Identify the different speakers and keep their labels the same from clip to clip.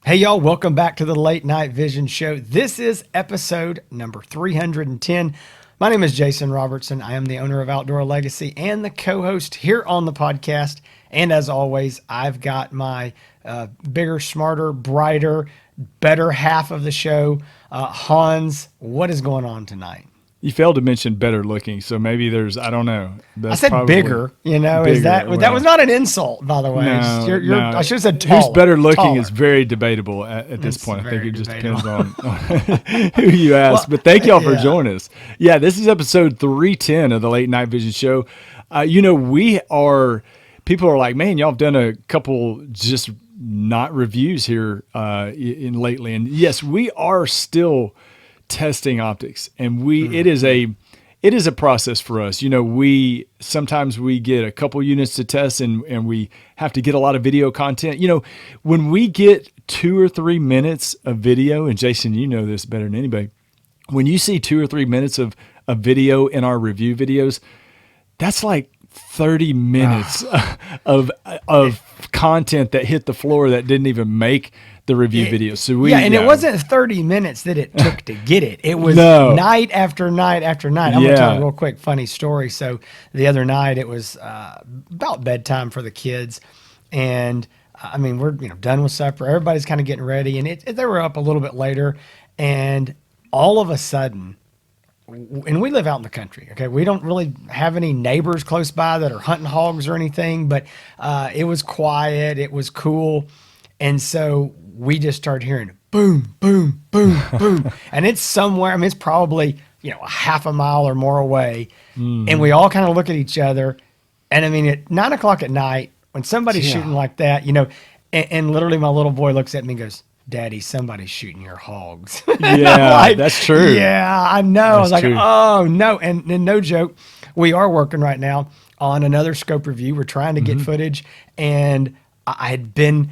Speaker 1: Hey, y'all, welcome back to the Late Night Vision Show. This is episode number 310. My name is Jason Robertson. I am the owner of Outdoor Legacy and the co-host here on the podcast. And as always, I've got my bigger, smarter, brighter, better half of the show. Hans, what is going on tonight?
Speaker 2: You failed to mention better looking, so maybe I don't know.
Speaker 1: I said bigger, is that was not an insult, by the way.
Speaker 2: No.
Speaker 1: I should have said taller.
Speaker 2: Who's better looking
Speaker 1: taller.
Speaker 2: is very debatable at this point. I think it just
Speaker 1: debatable.
Speaker 2: depends on who you ask. But thank y'all for joining us. Yeah, this is episode 310 of the Late Night Vision Show. People are like, man, y'all have done a couple just not reviews here in lately. And yes, we are still testing optics, and it is a process for us. Sometimes we get a couple units to test, and we have to get a lot of video content. When we get 2 or 3 minutes of video, and Jason, you know this better than anybody, when you see 2 or 3 minutes of video in our review videos, that's like 30 minutes of content that hit the floor that didn't even make the review video. So
Speaker 1: it wasn't 30 minutes that it took to get it. It was night after night after night. I'm going to tell a real quick funny story. So the other night it was about bedtime for the kids. And we're done with supper. Everybody's kind of getting ready. And they were up a little bit later. And all of a sudden, and we live out in the country, okay? We don't really have any neighbors close by that are hunting hogs or anything, but it was quiet. It was cool. And so we just started hearing boom, boom, boom, boom. And it's somewhere, it's probably, a half a mile or more away. Mm-hmm. And we all kind of look at each other. And at 9 o'clock at night, when somebody's shooting like that, and literally my little boy looks at me and goes, Daddy, somebody's shooting your hogs.
Speaker 2: Yeah, that's true.
Speaker 1: Yeah, I know. I was like, oh, no. And no joke, we are working right now on another scope review. We're trying to get footage. And it'd been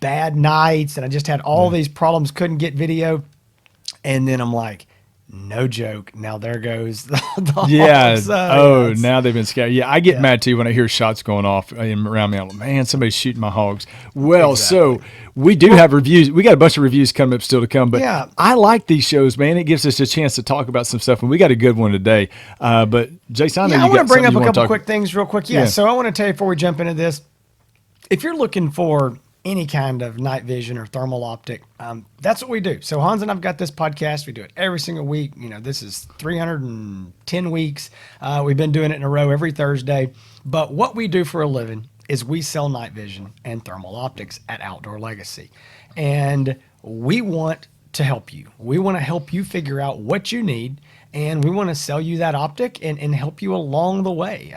Speaker 1: bad nights, and I just had all these problems, couldn't get video. And then I'm like, no joke. Now there goes the hogs.
Speaker 2: Now they've been scared. Yeah, I get mad too when I hear shots going off around me. I'm like, man, somebody's shooting my hogs. Well, so we do have reviews. We got a bunch of reviews coming up still to come, but I like these shows, man. It gives us a chance to talk about some stuff, and we got a good one today. But Jason, I
Speaker 1: want to bring up a couple quick things real quick. So I want to tell you before we jump into this, if you're looking for any kind of night vision or thermal optic, that's what we do. So Hans and I've got this podcast. We do it every single week. This is 310 weeks. We've been doing it in a row every Thursday. But what we do for a living is we sell night vision and thermal optics at Outdoor Legacy. And we want to help you. We want to help you figure out what you need, and we want to sell you that optic and help you along the way.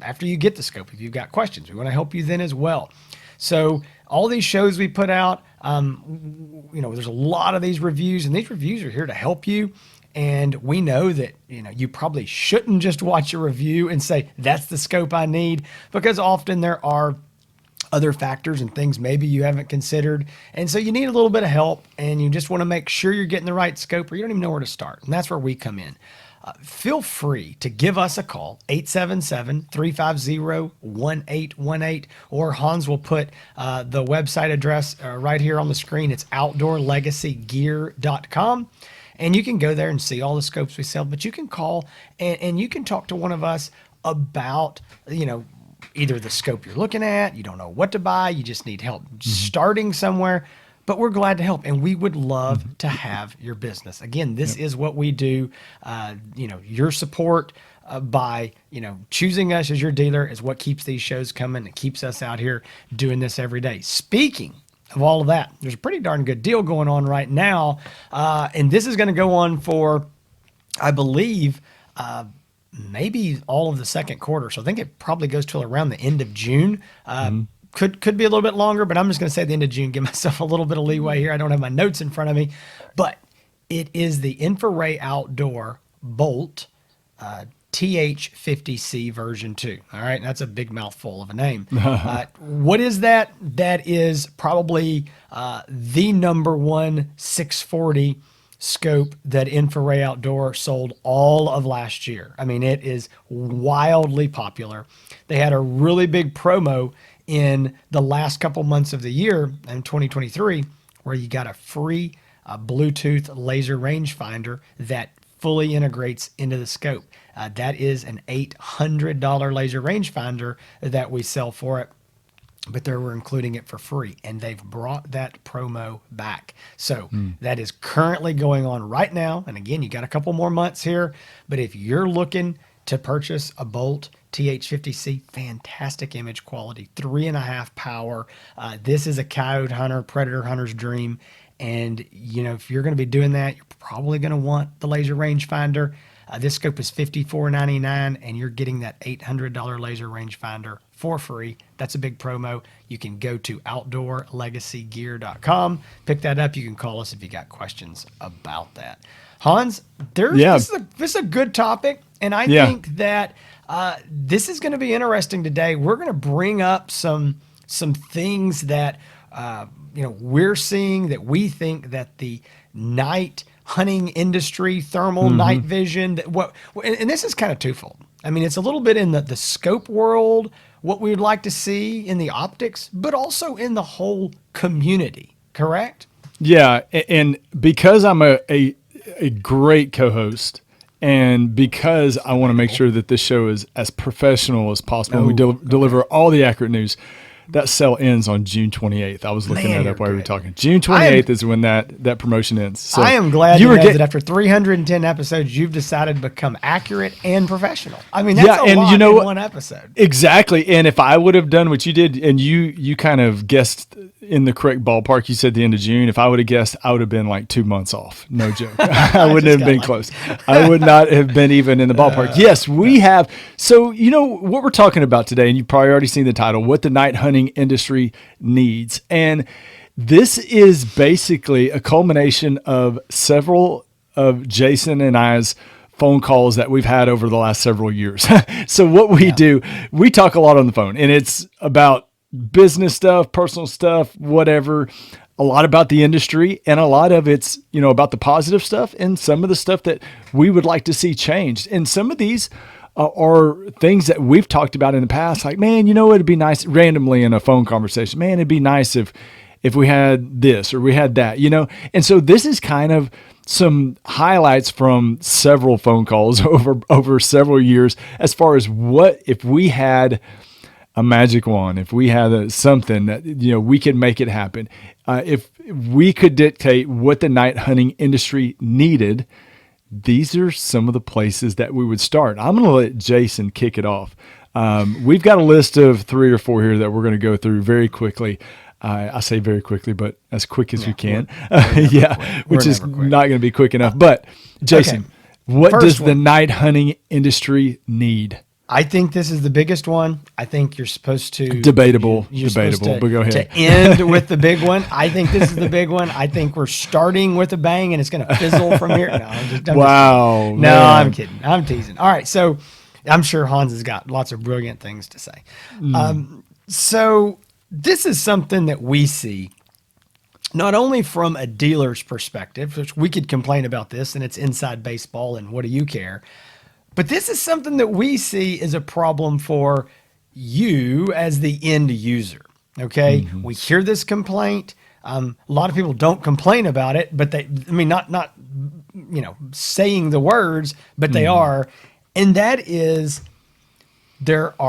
Speaker 1: After you get the scope, if you've got questions, we want to help you then as well. So all these shows we put out, there's a lot of these reviews, and these reviews are here to help you. And we know that, you probably shouldn't just watch a review and say, that's the scope I need, because often there are other factors and things maybe you haven't considered. And so you need a little bit of help, and you just want to make sure you're getting the right scope, or you don't even know where to start. And that's where we come in. Feel free to give us a call, 877-350-1818, or Hans will put the website address right here on the screen. It's outdoorlegacygear.com, and you can go there and see all the scopes we sell, but you can call and you can talk to one of us about, either the scope you're looking at, you don't know what to buy, you just need help starting somewhere. But we're glad to help, and we would love to have your business. Again, this is what we do. Your support by, choosing us as your dealer is what keeps these shows coming. It keeps us out here doing this every day. Speaking of all of that, there's a pretty darn good deal going on right now, and this is going to go on for, I believe, maybe all of the second quarter. So I think it probably goes till around the end of June. Could be a little bit longer, but I'm just going to say the end of June, give myself a little bit of leeway here. I don't have my notes in front of me, but it is the Infiray Outdoor Bolt TH50C version 2. All right, that's a big mouthful of a name. What is that? That is probably the number one 640 scope that Infiray Outdoor sold all of last year. I mean, it is wildly popular. They had a really big promo in the last couple months of the year in 2023, where you got a free Bluetooth laser rangefinder that fully integrates into the scope. That is an $800 laser rangefinder that we sell for it, but they were including it for free, and they've brought that promo back. So that is currently going on right now. And again, you got a couple more months here, but if you're looking to purchase a Bolt TH50C, fantastic image quality, 3.5 power. This is a coyote hunter, predator hunter's dream. And if you're going to be doing that, you're probably going to want the laser rangefinder. This scope is $54.99, and you're getting that $800 laser rangefinder for free. That's a big promo. You can go to outdoorlegacygear.com, pick that up. You can call us if you got questions about that. Hans, this is a good topic, and I think that this is going to be interesting today. We're going to bring up some things that we're seeing, that we think that the night hunting industry, thermal night vision, and this is kind of twofold. I mean, it's a little bit in the scope world, what we would like to see in the optics, but also in the whole community, correct?
Speaker 2: Yeah, and because I'm a great co-host, and because I want to make sure that this show is as professional as possible, and we deliver all the accurate news. That sale ends on June 28th. I was looking that up while we were talking. June 28th is when that promotion ends. So
Speaker 1: I am glad that after 310 episodes, you've decided to become accurate and professional. I mean, that's a lot in one episode.
Speaker 2: Exactly. And if I would have done what you did, and you kind of guessed in the correct ballpark, you said the end of June. If I would have guessed, I would have been like 2 months off. No joke. I wouldn't have been close. I would not have been even in the ballpark. Yes, we have. So, what we're talking about today, and you've probably already seen the title, What the Night Hunting Industry Needs. And this is basically a culmination of several of Jason and I's phone calls that we've had over the last several years. So what we do, we talk a lot on the phone, and it's about business stuff, personal stuff, whatever, a lot about the industry, and a lot of it's, about the positive stuff and some of the stuff that we would like to see changed. And some of these are things that we've talked about in the past, like, man, it'd be nice randomly in a phone conversation, man, it'd be nice if we had this or we had that, And so this is kind of some highlights from several phone calls over several years, as far as what if we had a magic wand, if we had something that, we could make it happen. If we could dictate what the night hunting industry needed, these are some of the places that we would start. I'm going to let Jason kick it off. We've got a list of 3 or 4 here that we're going to go through very quickly. I say very quickly, but as quick as we can. Which is not going to be quick enough. But Jason, what does the night hunting industry need?
Speaker 1: I think this is the biggest one. I think you're supposed to
Speaker 2: debatable, but go ahead.
Speaker 1: To end with the big one. I think this is the big one. I think we're starting with a bang and it's going to fizzle from here. No, I'm kidding. I'm teasing. All right, so I'm sure Hans has got lots of brilliant things to say. So this is something that we see not only from a dealer's perspective, which we could complain about this and it's inside baseball and what do you care? But this is something that we see as a problem for you as the end user, okay? We hear this complaint. A lot of people don't complain about it, but not saying the words, but they are. And that is, and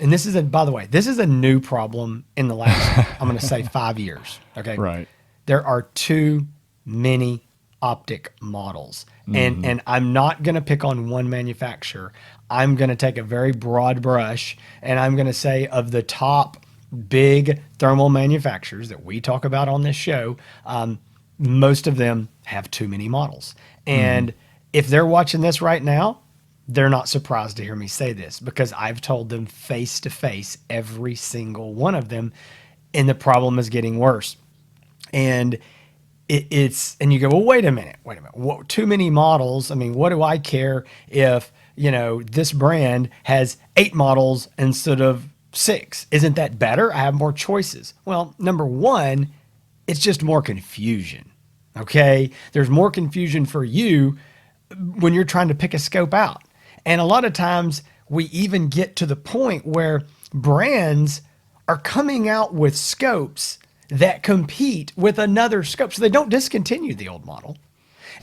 Speaker 1: this is by the way, this is a new problem in the last, I'm going to say 5 years, okay?
Speaker 2: Right.
Speaker 1: There are too many optic models. And I'm not going to pick on one manufacturer. I'm going to take a very broad brush, and I'm going to say of the top big thermal manufacturers that we talk about on this show, most of them have too many models. And if they're watching this right now, they're not surprised to hear me say this, because I've told them face to face, every single one of them, and the problem is getting worse. And and you go, well, wait a minute. What, too many models? I mean, what do I care if, this brand has 8 models instead of 6? Isn't that better? I have more choices. Well, number one, it's just more confusion. Okay. There's more confusion for you when you're trying to pick a scope out. And a lot of times we even get to the point where brands are coming out with scopes that compete with another scope. So they don't discontinue the old model,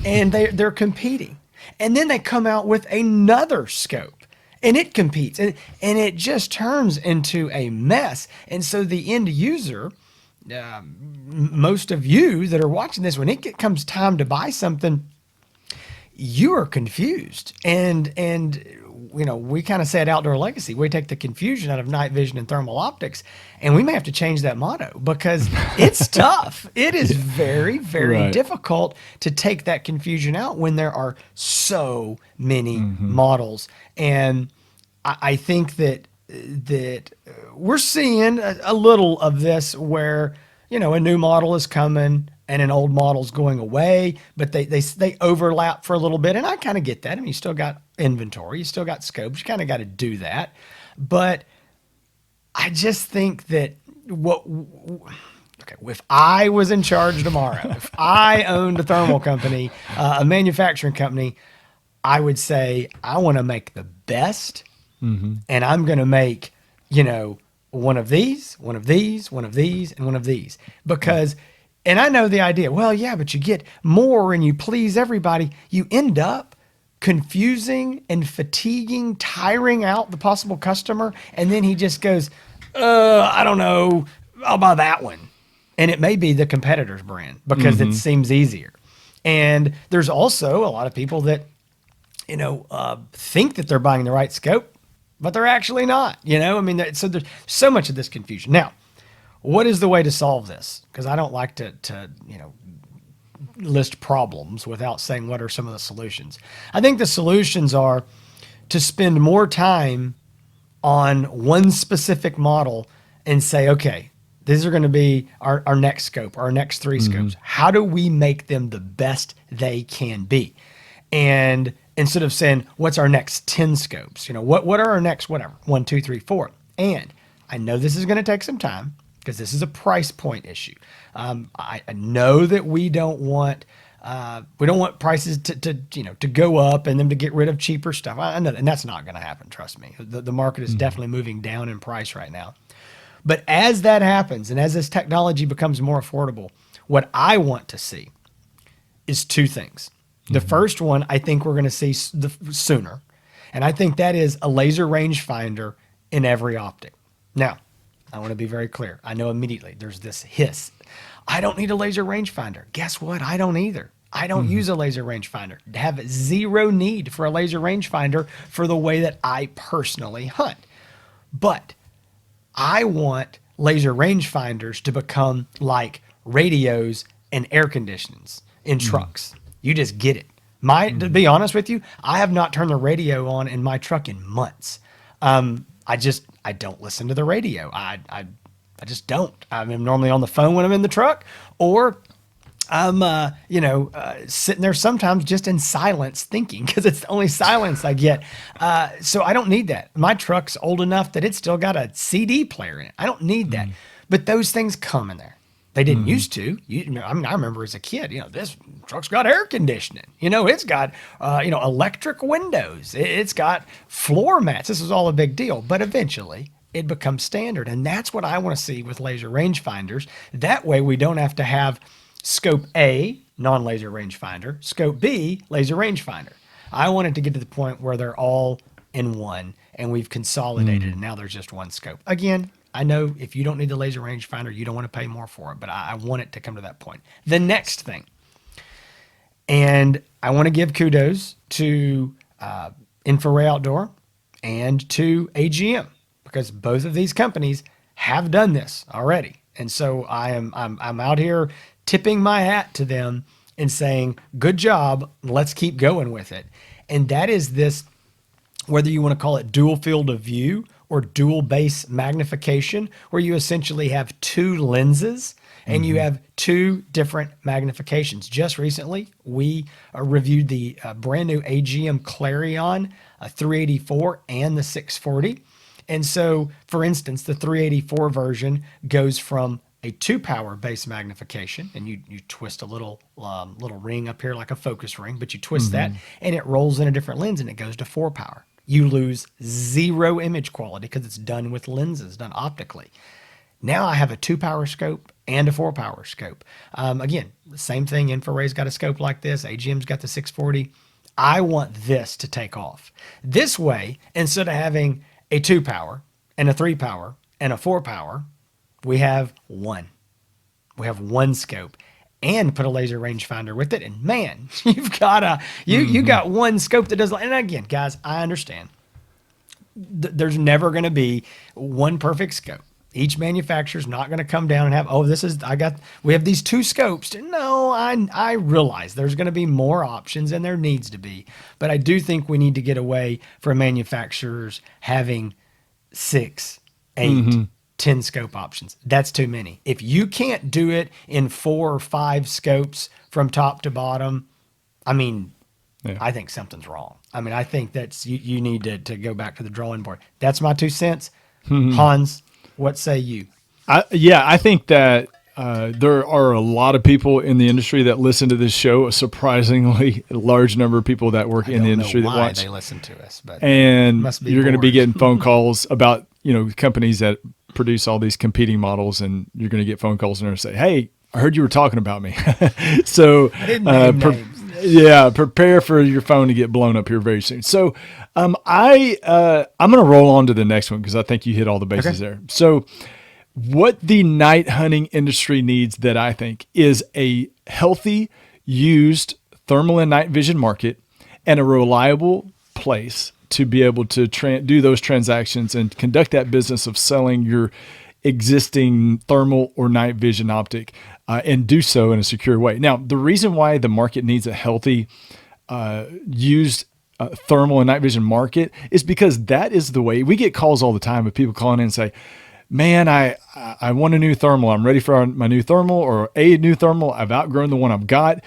Speaker 1: and they're competing. And then they come out with another scope, and it competes, and it just turns into a mess. And so the end user, most of you that are watching this, when it comes time to buy something, you are confused. And we kind of say at Outdoor Legacy, we take the confusion out of night vision and thermal optics, and we may have to change that motto because it's tough. It is very, very
Speaker 2: Right.
Speaker 1: difficult to take that confusion out when there are so many models. And I think that we're seeing a little of this where, a new model is coming and an old model's going away, but they overlap for a little bit. And I kind of get that. I mean, you still got inventory, you still got scopes, you kind of got to do that. But I just think that if I was in charge tomorrow, if I owned a thermal company, a manufacturing company, I would say, I want to make the best, and I'm going to make, one of these, one of these, one of these, and one of these. Because, and I know the idea, well, yeah, but you get more and you please everybody. You end up confusing and fatiguing, tiring out the possible customer. And then he just goes, I don't know, I'll buy that one. And it may be the competitor's brand because it seems easier. And there's also a lot of people that, think that they're buying the right scope, but they're actually not, I mean, so there's so much of this confusion. Now, what is the way to solve this? Because I don't like to list problems without saying what are some of the solutions. I think the solutions are to spend more time on one specific model and say, okay, these are going to be our next scope, our next three scopes. How do we make them the best they can be? And instead of saying, what's our next 10 scopes? What are our next, whatever, 1, 2, 3, 4. And I know this is going to take some time because this is a price point issue. I know that we don't want prices to go up and them to get rid of cheaper stuff. I know, and that's not going to happen. Trust me. The market is definitely moving down in price right now. But as that happens, and as this technology becomes more affordable, what I want to see is two things. The first one, I think we're going to see sooner. And I think that is a laser rangefinder in every optic. Now, I want to be very clear. I know immediately there's this hiss. I don't need a laser rangefinder. Guess what? I don't either. I don't use a laser rangefinder. Have zero need for a laser rangefinder for the way that I personally hunt. But I want laser rangefinders to become like radios and air conditionings in trucks. You just get it. To be honest with you, I have not turned the radio on in my truck in months. I don't listen to the radio. I just don't. I'm normally on the phone when I'm in the truck, or I'm sitting there sometimes just in silence thinking because it's the only silence I get. So I don't need that. My truck's old enough that it's still got a CD player in it. I don't need that. But those things come in there. They didn't used to. I remember as a kid, this truck's got air conditioning. It's got, electric windows. It's got floor mats. This is all a big deal. But eventually, it becomes standard. And that's what I want to see with laser rangefinders. That way, we don't have to have scope A, non-laser rangefinder, scope B, laser rangefinder. I want it to get to the point where they're all in one, and we've consolidated, and now there's just one scope. Again, I know if you don't need the laser rangefinder, you don't want to pay more for it, but I want it to come to that point. The next thing, and I want to give kudos to Infiray Outdoor and to AGM because both of these companies have done this already. And so I'm out here tipping my hat to them and saying, good job, let's keep going with it. And that is this, whether you want to call it dual field of view or dual base magnification, where you essentially have two lenses and you have two different magnifications. Just recently, we reviewed the brand new AGM Clarion 384 and the 640. And so, for instance, the 384 version goes from a 2-power base magnification, and you twist a little ring up here like a focus ring, but you twist that and it rolls in a different lens and it goes to 4-power. You lose zero image quality because it's done with lenses, done optically. Now I have a 2-power scope and a 4-power scope. Again, the same thing. Infraray's got a scope like this. AGM's got the 640. I want this to take off. This way, instead of having a 2-power and a 3-power and a 4-power, we have one. We have one scope and put a laser rangefinder with it. And man, you've got you got one scope that does. And again, guys, I understand. There's never going to be one perfect scope. Each manufacturer's not going to come down and have, we have these 2 scopes. No, I realize there's going to be more options and there needs to be, but I do think we need to get away from manufacturers having 6, 8, 10 scope options. That's too many. If you can't do it in 4 or 5 scopes from top to bottom, I mean, I think something's wrong. I mean, I think that's, you need to go back to the drawing board. That's my 2 cents. Hans, what say you?
Speaker 2: I think that there are a lot of people in the industry that listen to this show, a surprisingly large number of people that work in the industry that watch.
Speaker 1: They listen to us, but
Speaker 2: and you're going to be getting phone calls about, companies that produce all these competing models, and you're going to get phone calls and they're going to say, "Hey, I heard you were talking about me." So, prepare for your phone to get blown up here very soon. So, I'm going to roll on to the next one because I think you hit all the bases there. So, what the night hunting industry needs, that I think, is a healthy, used thermal and night vision market and a reliable place to be able to do those transactions and conduct that business of selling your existing thermal or night vision optic and do so in a secure way. Now, the reason why the market needs a healthy, used thermal and night vision market is because that is the way. We get calls all the time of people calling in and say, "Man, I want a new thermal. I'm ready for my new thermal or a new thermal. I've outgrown the one I've got,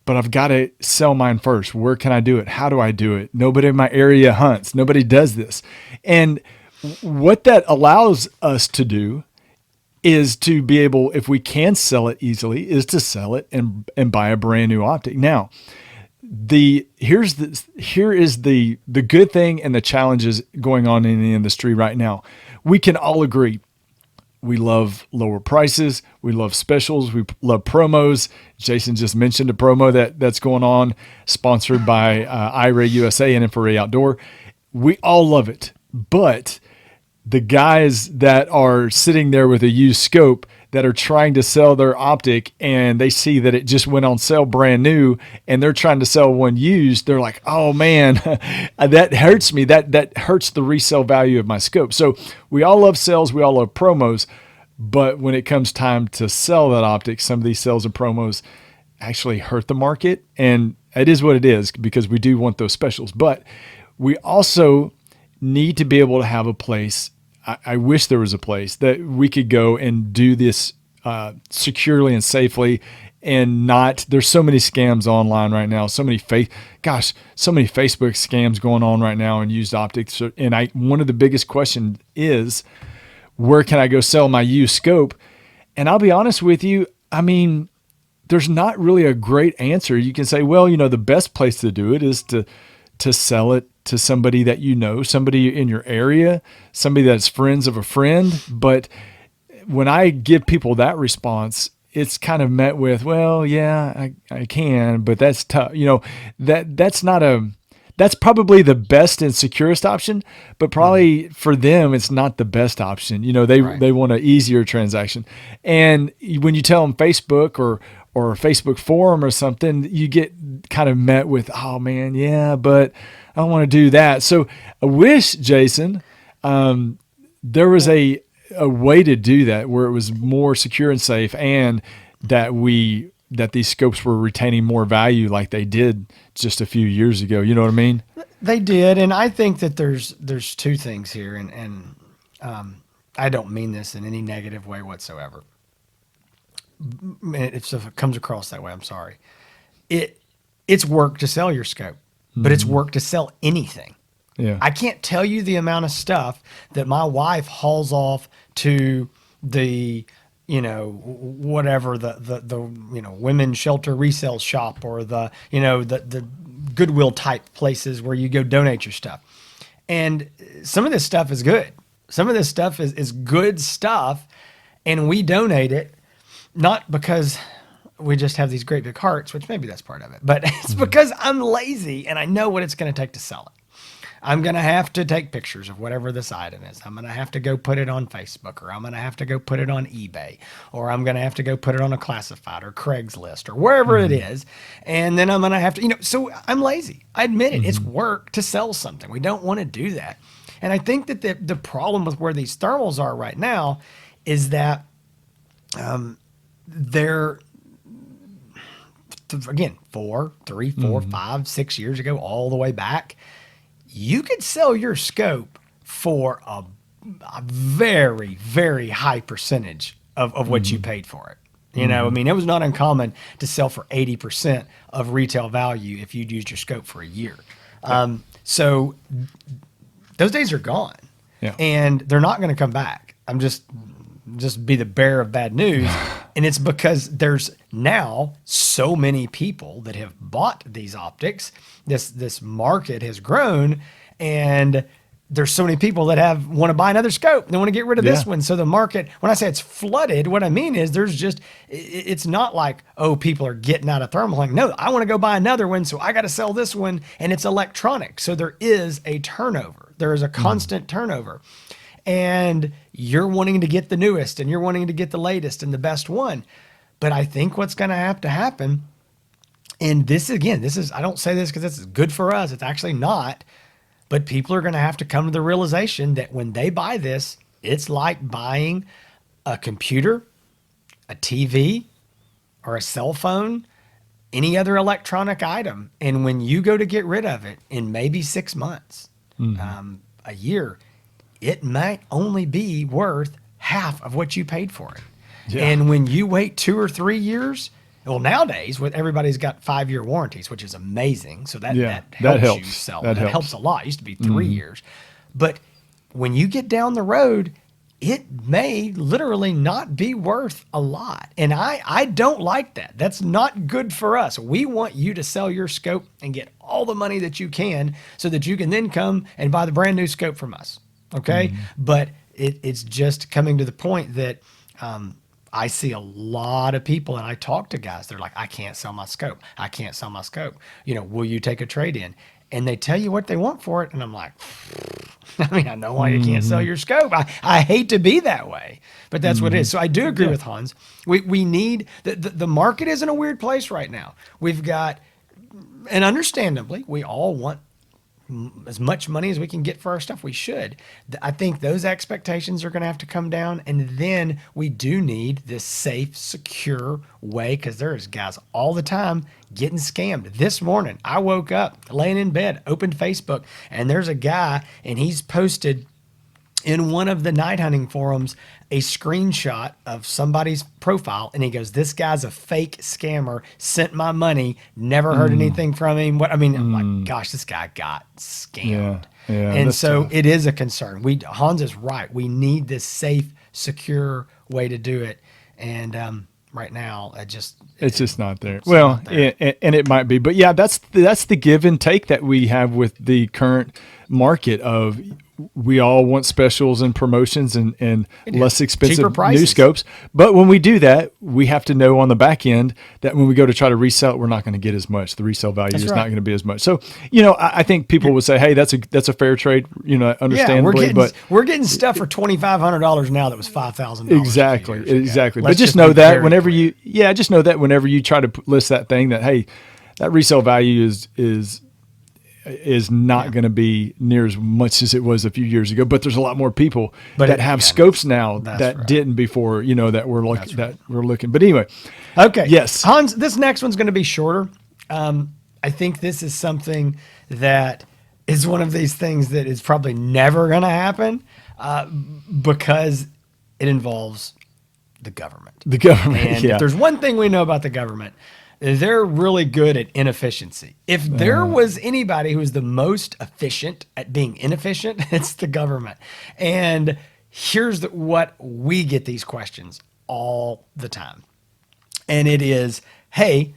Speaker 2: but I've got to sell mine first. Where can I do it? How do I do it? Nobody in my area hunts. Nobody does this." And what that allows us to do is to be able, if we can sell it easily, is to sell it and buy a brand new optic. Now, here is the good thing and the challenges going on in the industry right now. We can all agree we love lower prices. We love specials. We love promos. Jason just mentioned a promo that's going on, sponsored by Infiray USA and Infiray Outdoor. We all love it. But the guys that are sitting there with a used scope that are trying to sell their optic and they see that it just went on sale brand new and they're trying to sell one used, they're like, "Oh man, that hurts me. That hurts the resale value of my scope." So we all love sales. We all love promos. But when it comes time to sell that optic, some of these sales and promos actually hurt the market. And it is what it is because we do want those specials. But we also need to be able to have a place. I wish there was a place that we could go and do this securely and safely, and not. There's so many scams online right now. So many Facebook scams going on right now in used optics. And one of the biggest questions is, where can I go sell my used scope? And I'll be honest with you. I mean, there's not really a great answer. You can say, well, the best place to do it is to sell it to somebody that somebody in your area, somebody that's friends of a friend. But when I give people that response, it's kind of met with, "Well, yeah, I can, but that's tough." That's probably the best and securest option, but probably for them, it's not the best option. They want an easier transaction. And when you tell them Facebook or a Facebook forum or something, you get kind of met with, "Oh man, yeah, but I don't want to do that." So I wish, Jason, there was a way to do that where it was more secure and safe, and that these scopes were retaining more value like they did just a few years ago. You know what I mean?
Speaker 1: They did. And I think that there's 2 things here. And I don't mean this in any negative way whatsoever. If it comes across that way, I'm sorry. It's work to sell your scope, but it's work to sell anything.
Speaker 2: Yeah.
Speaker 1: I can't tell you the amount of stuff that my wife hauls off to the, whatever the women's shelter resale shop, or the Goodwill type places where you go donate your stuff. And some of this stuff is good. Some of this stuff is good stuff. and we donate it, not because we just have these great big hearts, which maybe that's part of it, but it's because I'm lazy and I know what it's going to take to sell it. I'm going to have to take pictures of whatever this item is. I'm going to have to go put it on Facebook, or I'm going to have to go put it on eBay, or I'm going to have to go put it on a classified or Craigslist or wherever it is. And then I'm going to have to, so I'm lazy. I admit it. It's work to sell something. We don't want to do that. And I think that the problem with where these thermals are right now is that they're, again, 3, 4, 5, 6 years ago, all the way back, you could sell your scope for a very, very high percentage of what you paid for it. I mean, it was not uncommon to sell for 80% of retail value if you'd used your scope for a year. So those days are gone, and they're not going to come back. I'm just be the bearer of bad news. And it's because there's now so many people that have bought these optics. This market has grown, and there's so many people that want to buy another scope. They want to get rid of this one. So the market, when I say it's flooded, what I mean is it's not like, oh, people are getting out of thermal. Like, no, I want to go buy another one, so I got to sell this one, and it's electronic. So there is a turnover. There is a constant turnover. And you're wanting to get the newest, and you're wanting to get the latest and the best one. But I think what's going to have to happen, and this is, I don't say this because this is good for us. It's actually not. But people are going to have to come to the realization that when they buy this, it's like buying a computer, a TV, or a cell phone, any other electronic item. And when you go to get rid of it in maybe 6 months, a year, it might only be worth half of what you paid for it. Yeah. And when you wait 2 or 3 years, well, nowadays with everybody's got 5-year warranties, which is amazing. So that helps you sell. That helps a lot. It used to be 3 years. But when you get down the road, it may literally not be worth a lot. And I don't like that. That's not good for us. We want you to sell your scope and get all the money that you can so that you can then come and buy the brand new scope from us. Okay. But it's just coming to the point that I see a lot of people, and I talk to guys, they're like, I can't sell my scope. I can't sell my scope. Will you take a trade in? And they tell you what they want for it. And I'm like, I mean, I know why you can't sell your scope. I hate to be that way, but that's what it is. So I do agree with Hans. We need, the market is in a weird place right now. We've got, and understandably, we all want as much money as we can get for our stuff. We should. I think those expectations are going to have to come down. And then we do need this safe, secure way, because there's guys all the time getting scammed. This morning, I woke up laying in bed, opened Facebook, and there's a guy, and he's posted in one of the night hunting forums a screenshot of somebody's profile, and he goes, this guy's a fake scammer, sent my money, never heard anything from him. I'm like, gosh, this guy got scammed. And so tough. It is a concern. Hans is right. We need this safe, secure way to do it. And right now, it's just not there.
Speaker 2: Well, and it might be, but yeah, that's the give and take that we have with the current market of, we all want specials and promotions and less expensive new scopes. But when we do that, we have to know on the back end that when we go to try to resell it, we're not going to get as much. The resale value is not going to be as much. So, I think people would say, hey, that's a fair trade, understandably.
Speaker 1: We're getting stuff for $2,500 now that was $5,000.
Speaker 2: Exactly. But just know that whenever you try to list that thing, that, hey, that resale value is not going to be near as much as it was a few years ago, but there's a lot more people that have scopes now that didn't before, that we're looking. But anyway,
Speaker 1: okay.
Speaker 2: Yes,
Speaker 1: Hans, this next one's going to be shorter. I think this is something that is one of these things that is probably never going to happen because it involves the government. And if there's one thing we know about the government, they're really good at inefficiency. If there was anybody who was the most efficient at being inefficient, it's the government. And here's what we get these questions all the time. And it is, hey,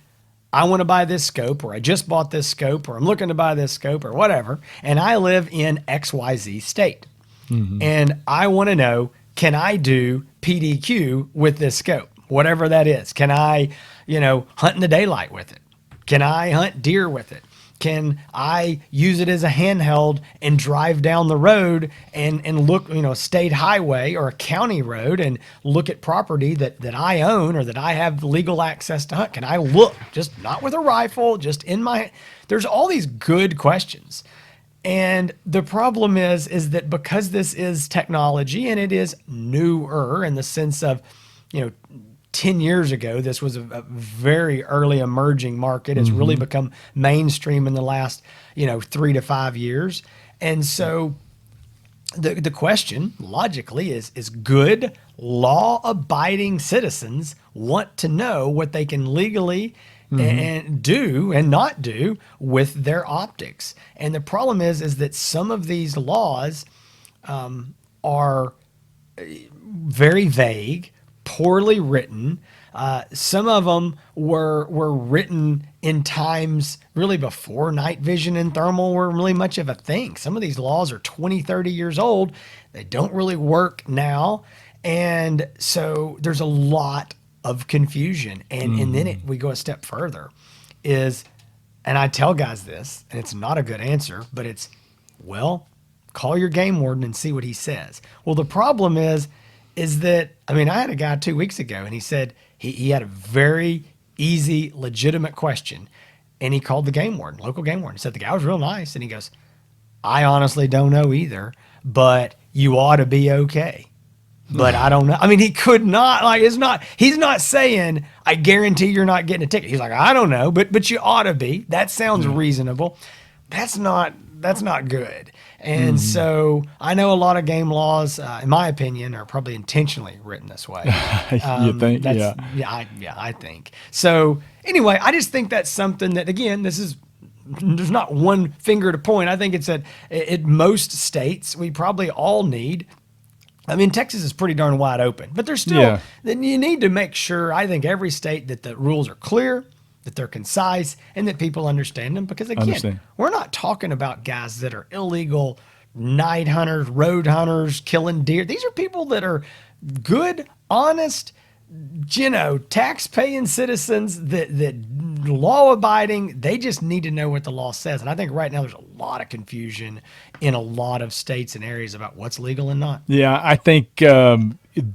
Speaker 1: I want to buy this scope, or I just bought this scope, or I'm looking to buy this scope, or whatever. And I live in XYZ state. And I want to know, can I do PDQ with this scope? Whatever that is. Can I, hunt in the daylight with it? Can I hunt deer with it? Can I use it as a handheld and drive down the road and look, a state highway or a county road and look at property that I own or that I have legal access to hunt? Can I look, just not with a rifle, just in my, there's all these good questions. And the problem is that because this is technology and it is newer in the sense of, 10 years ago, this was a very early emerging market. It's really become mainstream in the last, 3 to 5 years. And so the question logically is good law abiding citizens want to know what they can legally and do and not do with their optics. And the problem is that some of these laws are very vague, poorly written. Some of them were written in times really before night vision and thermal were really much of a thing. Some of these laws are 20, 30 years old. They don't really work now. And so there's a lot of confusion. And then we go a step further and I tell guys this, and it's not a good answer, but it's, well, call your game warden and see what he says. Well, the problem is that, I had a guy 2 weeks ago and he said he had a very easy, legitimate question. And he called the game warden, local game warden, said the guy was real nice. And he goes, I honestly don't know either, but you ought to be okay. But I don't know. He could not, he's not saying, I guarantee you're not getting a ticket. He's like, I don't know, but you ought to be. That sounds reasonable. That's not good. And so I know a lot of game laws, in my opinion, are probably intentionally written this way.
Speaker 2: You think? Yeah.
Speaker 1: I think. So anyway, I just think that's something that, again, there's not one finger to point. I think it's at most states, we probably all need. Texas is pretty darn wide open, but there's still, then you need to make sure, I think every state, that the rules are clear, that they're concise, and that people understand them. Because again, we're not talking about guys that are illegal night hunters, road hunters, killing deer. These are people that are good, honest, tax-paying citizens that law abiding. They just need to know what the law says. And I think right now there's a lot of confusion in a lot of states and areas about what's legal and not.
Speaker 2: Yeah, I think the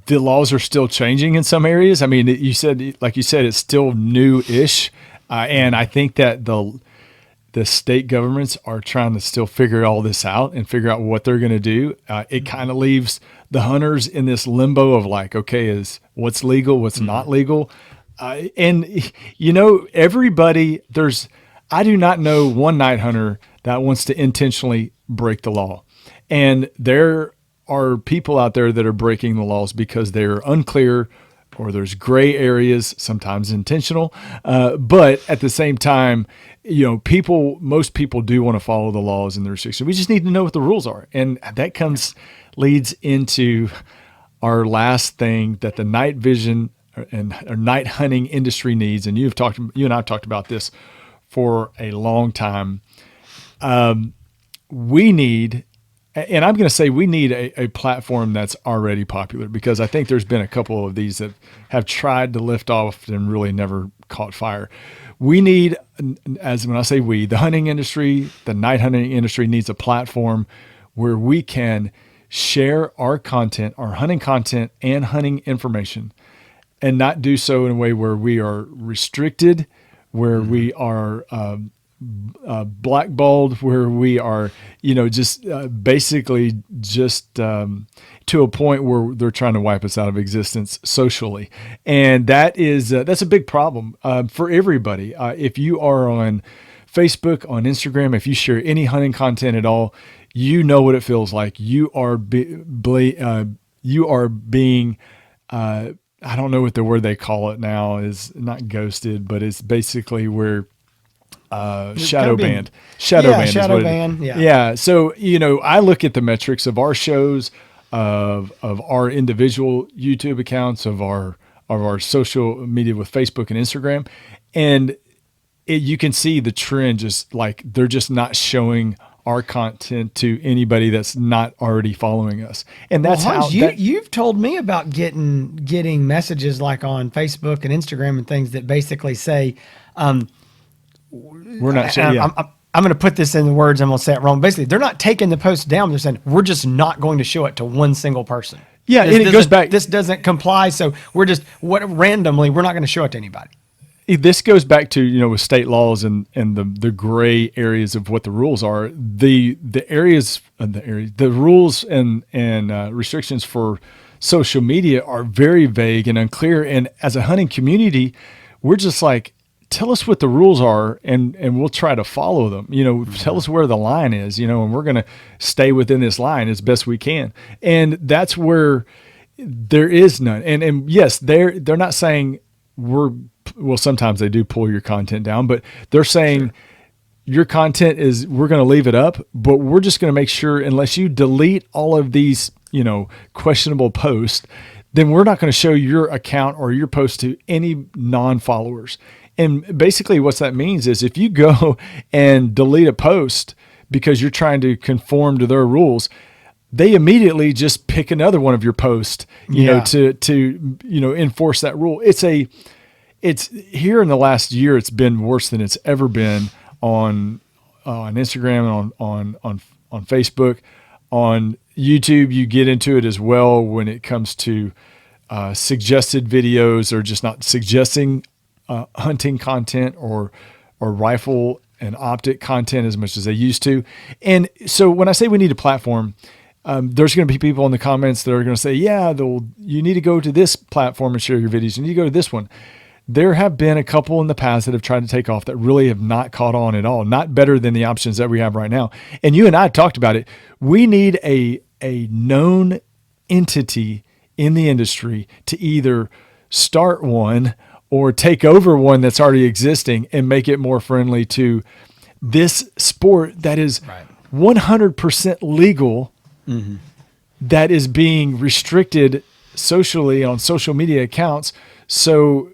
Speaker 2: laws are still changing in some areas. You said, it's still new-ish. And I think that the state governments are trying to still figure all this out and figure out what they're going to do. It kind of leaves the hunters in this limbo of okay, is what's legal, what's not legal. And everybody, I do not know one night hunter that wants to intentionally break the law. And there are people out there that are breaking the laws because they're unclear or there's gray areas, sometimes intentional. But at the same time, most people do want to follow the laws and the restrictions. We just need to know what the rules are. And that leads into our last thing that the night vision or night hunting industry needs. And you and I have talked about this for a long time. We need, and I'm going to say we need a platform that's already popular, because I think there's been a couple of these that have tried to lift off and really never caught fire. We need, as when I say we, the hunting industry, the night hunting industry needs a platform where we can share our content, our hunting content and hunting information, and not do so in a way where we are restricted, where we are blackballed, where we are, basically to a point where they're trying to wipe us out of existence socially. And that's a big problem for everybody. If you are on Facebook, on Instagram, if you share any hunting content at all, you know what it feels like. You are being I don't know what the word they call it now is, not ghosted, but it's basically where shadow banned. Shadow banned. Yeah. So, I look at the metrics of our shows, of our individual YouTube accounts, of our social media with Facebook and Instagram, and you can see the trend, just like they're just not showing our content to anybody that's not already following us. And that's
Speaker 1: Hans,
Speaker 2: how
Speaker 1: you've told me about getting messages like on Facebook and Instagram and things that basically say,
Speaker 2: we're not sure. Yeah.
Speaker 1: I'm going to put this in the words. I'm going to say it wrong. Basically, they're not taking the post down. They're saying we're just not going to show it to one single person.
Speaker 2: Yeah, and it goes back.
Speaker 1: This doesn't comply, so we're not going to show it to anybody.
Speaker 2: This goes back to, with state laws and the gray areas of what the rules are. The rules and restrictions for social media are very vague and unclear. And as a hunting community, we're just like, tell us what the rules are and we'll try to follow them. Tell us where the line is, and we're going to stay within this line as best we can. And that's where there is none. And yes, they're not saying sometimes they do pull your content down, but they're saying your content we're going to leave it up, but we're just going to make sure unless you delete all of these, questionable posts, then we're not going to show your account or your post to any non-followers. And basically what that means is if you go and delete a post because you're trying to conform to their rules, they immediately just pick another one of your posts, to enforce that rule. It's here in the last year, it's been worse than it's ever been on Instagram and on Facebook, on YouTube. You get into it as well when it comes to suggested videos or just not suggesting hunting content or rifle and optic content as much as they used to. And so when I say we need a platform, there's going to be people in the comments that are going to say, you need to go to this platform and share your videos. You need to go to this one. There have been a couple in the past that have tried to take off that really have not caught on at all, not better than the options that we have right now. And you and I talked about it. We need a known entity in the industry to either start one or take over one that's already existing and make it more friendly to this sport that is 100% legal, that is being restricted socially on social media accounts so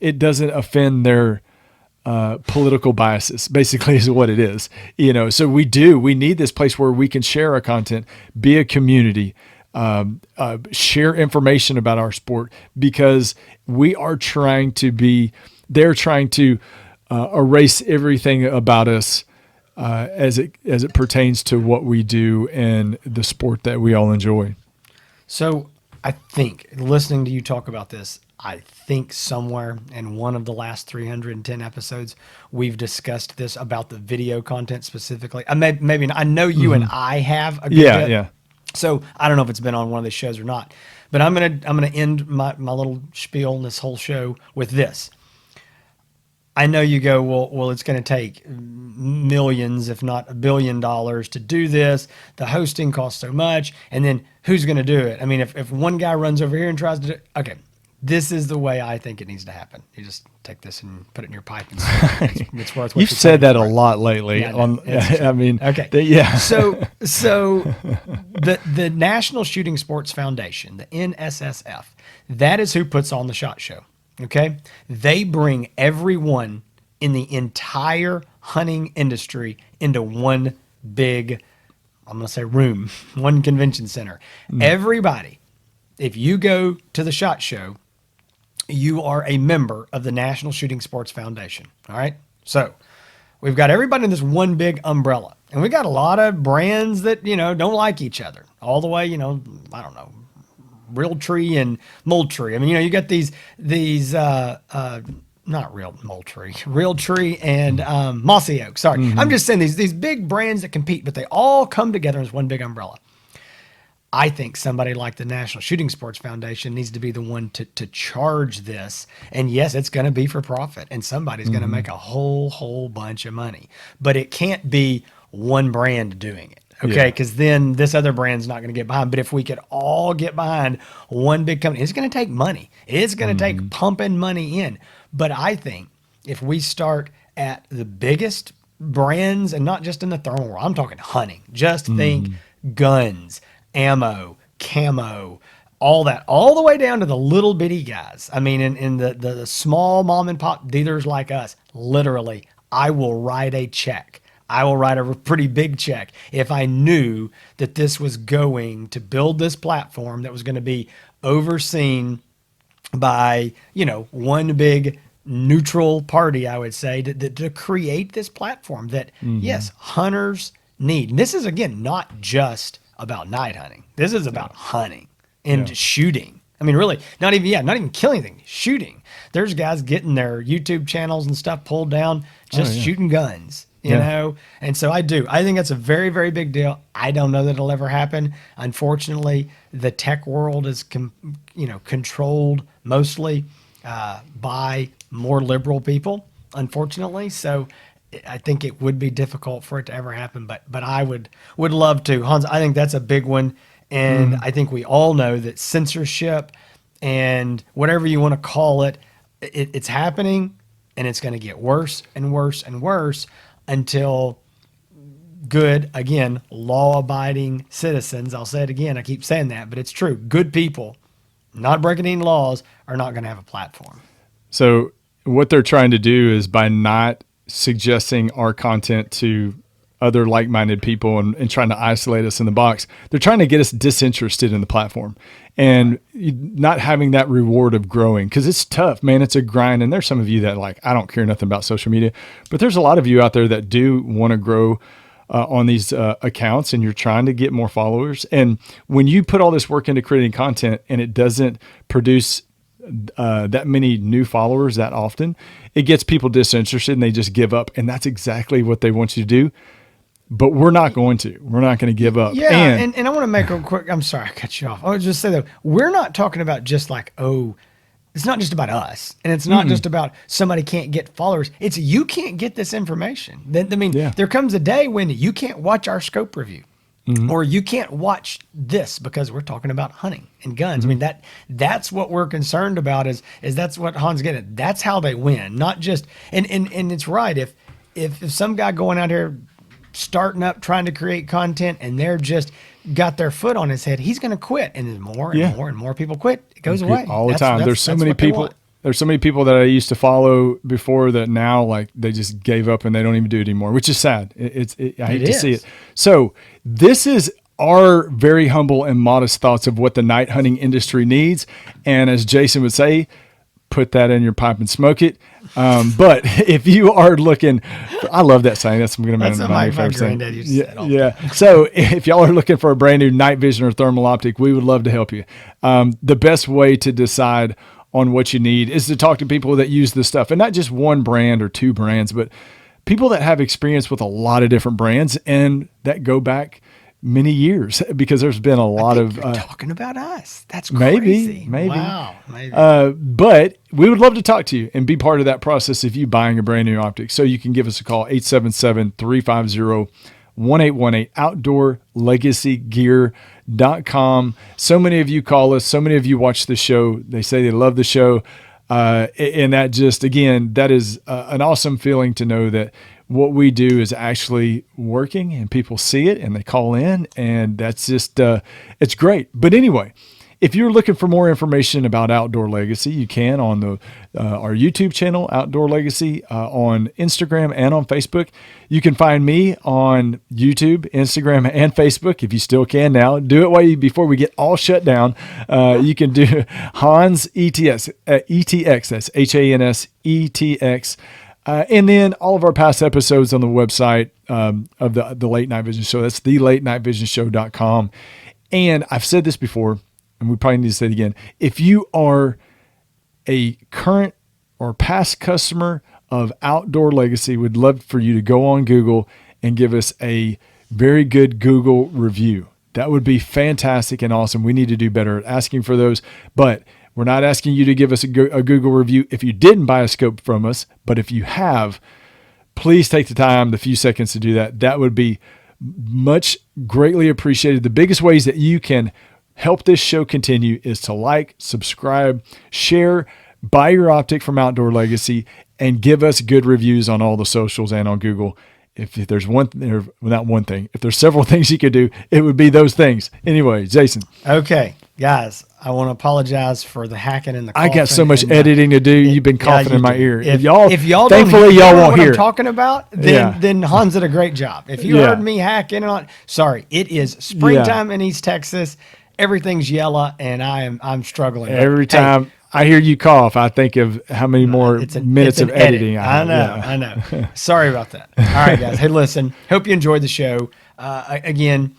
Speaker 2: it doesn't offend their political biases, basically is what it is. So we need this place where we can share our content, be a community, share information about our sport, because they're trying to erase everything about us as it pertains to what we do and the sport that we all enjoy.
Speaker 1: So I think listening to you talk about this, I think somewhere in one of the last 310 episodes, we've discussed this about the video content specifically. Maybe I know you and I have a good bit.
Speaker 2: Yeah.
Speaker 1: So I don't know if it's been on one of these shows or not, but I'm gonna end my little spiel in this whole show with this. I know you go, well, it's going to take millions, if not $1 billion to do this. The hosting costs so much. And then who's going to do it? I mean, if one guy runs over here and tries to do it, okay, this is the way I think it needs to happen. You just take this and put it in your pipe and it's worth what
Speaker 2: you've said that a lot lately.
Speaker 1: Yeah,
Speaker 2: okay.
Speaker 1: So the National Shooting Sports Foundation, the NSSF, that is who puts on the SHOT Show. Okay. They bring everyone in the entire hunting industry into one big, I'm going to say room, one convention center. Everybody, if you go to the SHOT Show, you are a member of the National Shooting Sports Foundation. All right. So we've got everybody in this one big umbrella, and we got a lot of brands that, don't like each other all the way, I don't know, Real Tree and Moultrie. I mean, you got these not Real Moultrie, Real Tree and Mossy Oak. Sorry. I'm just saying these big brands that compete, but they all come together as one big umbrella. I think somebody like the National Shooting Sports Foundation needs to be the one to charge this. And yes, it's going to be for profit, and somebody's going to make a whole bunch of money, but it can't be one brand doing it. Okay, because then this other brand's not going to get behind. But if we could all get behind one big company, it's going to take money. It's going to take pumping money in. But I think if we start at the biggest brands, and not just in the thermal world, I'm talking hunting. Just think guns, ammo, camo, all that, all the way down to the little bitty guys. I mean, in the small mom and pop dealers like us, literally, I will write a check. I will write a pretty big check if I knew that this was going to build this platform that was going to be overseen by, one big neutral party, I would say, to create this platform that, yes, hunters need. And this is, again, not just about night hunting. This is about hunting and shooting. I mean, really, not even killing anything, shooting. There's guys getting their YouTube channels and stuff pulled down, just shooting guns, you know? And so I think that's a very, very big deal. I don't know that it'll ever happen. Unfortunately, the tech world is, controlled mostly by more liberal people, unfortunately. So I think it would be difficult for it to ever happen, but I would love to. Hans, I think that's a big one. And I think we all know that censorship and whatever you want to call it, it's happening, and it's going to get worse and worse and worse until good, again, law-abiding citizens, I'll say it again, I keep saying that, but it's true, good people, not breaking any laws, are not going to have a platform.
Speaker 2: So what they're trying to do is, by not suggesting our content to other like-minded people and trying to isolate us in the box, they're trying to get us disinterested in the platform and not having that reward of growing. Because it's tough, man. It's a grind. And there's some of you that I don't care nothing about social media, but there's a lot of you out there that do want to grow on these accounts, and you're trying to get more followers. And when you put all this work into creating content and it doesn't produce that many new followers that often, it gets people disinterested and they just give up. And that's exactly what they want you to do. But we're not going to. We're not going to give up.
Speaker 1: Yeah, and I want to make a quick, I'm sorry, I cut you off. I would just say that we're not talking about just it's not just about us. And it's not just about somebody can't get followers. It's you can't get this information. There comes a day when you can't watch our scope review. Or you can't watch this because we're talking about hunting and guns. I mean, that's what we're concerned about is that's what Hans getting at. That's how they win, not just, and it's right. If some guy going out here starting up, trying to create content, and they're just got their foot on his head, he's going to quit. And then more and more people quit. It goes away.
Speaker 2: All the time. There's so many people. There's so many people that I used to follow before that now, they just gave up and they don't even do it anymore, which is sad. I hate to see it. So this is our very humble and modest thoughts of what the night hunting industry needs. And as Jason would say, put that in your pipe and smoke it. But if you are looking, I love that saying. That's going to be my favorite saying. Yeah. So if y'all are looking for a brand new night vision or thermal optic, we would love to help you. The best way to decide on what you need is to talk to people that use this stuff, and not just one brand or two brands, but people that have experience with a lot of different brands and that go back many years, because there's been a lot of
Speaker 1: talking about us. That's crazy.
Speaker 2: Maybe.
Speaker 1: Wow. Maybe.
Speaker 2: But we would love to talk to you and be part of that process if you buying a brand new optic. So you can give us a call, 877-350-1818, outdoorlegacygear.com. So many of you call us. So many of you watch the show. They say they love the show. And that just, again, that is an awesome feeling to know that what we do is actually working and people see it and they call in, and that's just, it's great. But anyway, if you're looking for more information about Outdoor Legacy, you can on our YouTube channel, Outdoor Legacy, on Instagram and on Facebook. You can find me on YouTube, Instagram, and Facebook, if you still can now. Do it before we get all shut down. You can do Hans ETX, that's Hans ETX. And then all of our past episodes on the website of the Late Night Vision Show. That's thelatenightvision.show.com. And I've said this before, and we probably need to say it again. If you are a current or past customer of Outdoor Legacy, we'd love for you to go on Google and give us a very good Google review. That would be fantastic and awesome. We need to do better at asking for those, but we're not asking you to give us a Google review if you didn't buy a scope from us, but if you have, please take the few seconds to do that. That would be much greatly appreciated. The biggest ways that you can help this show continue is to like, subscribe, share, buy your optic from Outdoor Legacy, and give us good reviews on all the socials and on Google. If there's not one thing, if there's several things you could do, it would be those things. Anyway, Jason.
Speaker 1: Okay. Guys, I want to apologize for the hacking and the
Speaker 2: I got so
Speaker 1: coughing
Speaker 2: much
Speaker 1: and
Speaker 2: editing to do. You've been
Speaker 1: yeah,
Speaker 2: coughing
Speaker 1: you
Speaker 2: in my
Speaker 1: do.
Speaker 2: ear.
Speaker 1: If
Speaker 2: thankfully
Speaker 1: y'all don't
Speaker 2: y'all
Speaker 1: hear
Speaker 2: won't
Speaker 1: what
Speaker 2: hear
Speaker 1: I'm
Speaker 2: it.
Speaker 1: talking about,
Speaker 2: Yeah.
Speaker 1: then Hans did a great job. If you
Speaker 2: Yeah.
Speaker 1: heard me hacking on, sorry, it is springtime in East Texas. Everything's yellow, and I'm struggling. But,
Speaker 2: Every
Speaker 1: hey,
Speaker 2: time I hear you cough, I think of how many more
Speaker 1: it's
Speaker 2: minutes
Speaker 1: an
Speaker 2: of editing
Speaker 1: edit.
Speaker 2: I have.
Speaker 1: I know. Sorry about that. All right, guys. Hey, listen. Hope you enjoyed the show. Again,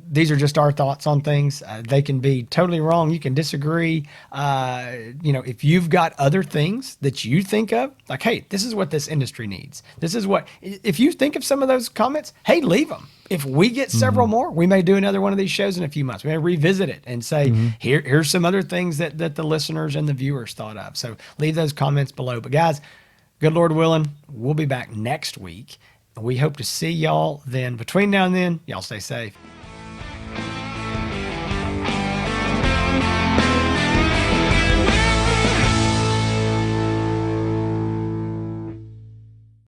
Speaker 1: these are just our thoughts on things. They can be totally wrong. You can disagree. If you've got other things that you think of, like, hey, this is what this industry needs. This is what. If you think of some of those comments, hey, leave them. If we get several more, we may do another one of these shows in a few months. We may revisit it and say, here's some other things that the listeners and the viewers thought of. So leave those comments below. But guys, good Lord willing, we'll be back next week. We hope to see y'all then. Between now and then, y'all stay safe.